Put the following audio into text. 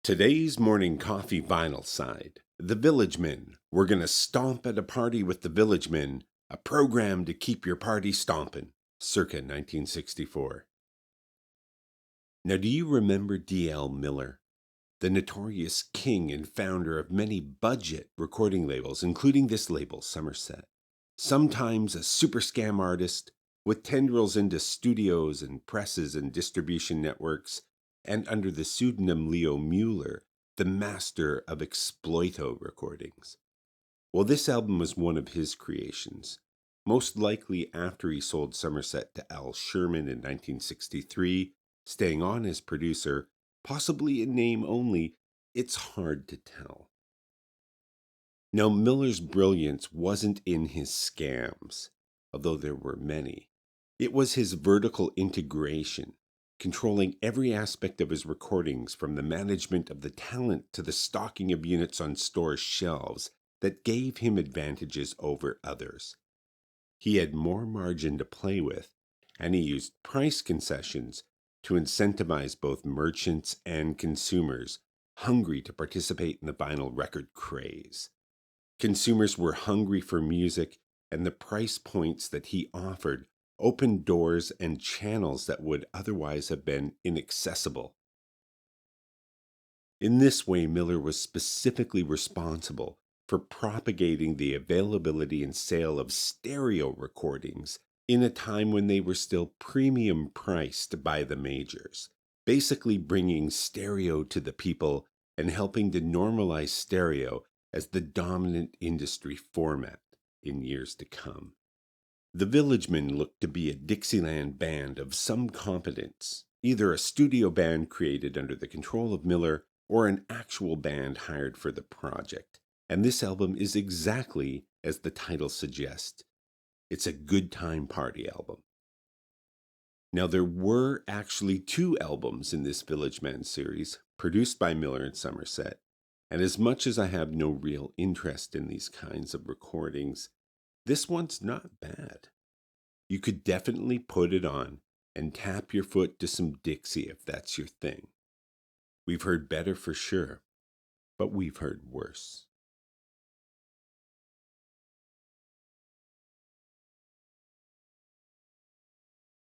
Today's morning coffee vinyl side. The Villagemen. We're going to stomp at a party with the Villagemen, a program to keep your party stompin'. Circa 1964. Now, do you remember D.L. Muller, the notorious king and founder of many budget recording labels, including this label, Somerset? Sometimes a super scam artist with tendrils into studios and presses and distribution networks, and under the pseudonym Leo Muller, the master of exploito recordings. Well, this album was one of his creations, most likely after he sold Somerset to Sherman in 1963, staying on as producer, possibly in name only. It's hard to tell. Now, Miller's brilliance wasn't in his scams, although there were many. It was his vertical integration, controlling every aspect of his recordings, from the management of the talent to the stocking of units on store shelves, that gave him advantages over others. He had more margin to play with, and he used price concessions to incentivize both merchants and consumers hungry to participate in the vinyl record craze. Consumers were hungry for music, and the price points that he offered opened doors and channels that would otherwise have been inaccessible. In this way, Miller was specifically responsible for propagating the availability and sale of stereo recordings in a time when they were still premium priced by the majors, basically bringing stereo to the people and helping to normalize stereo as the dominant industry format in years to come. The Villagemen looked to be a Dixieland band of some competence, either a studio band created under the control of Miller or an actual band hired for the project. And this album is exactly as the title suggests. It's a good time party album. Now, there were actually two albums in this Villagemen series, produced by Miller and Somerset, and as much as I have no real interest in these kinds of recordings, this one's not bad. You could definitely put it on and tap your foot to some Dixie if that's your thing. We've heard better for sure, but we've heard worse.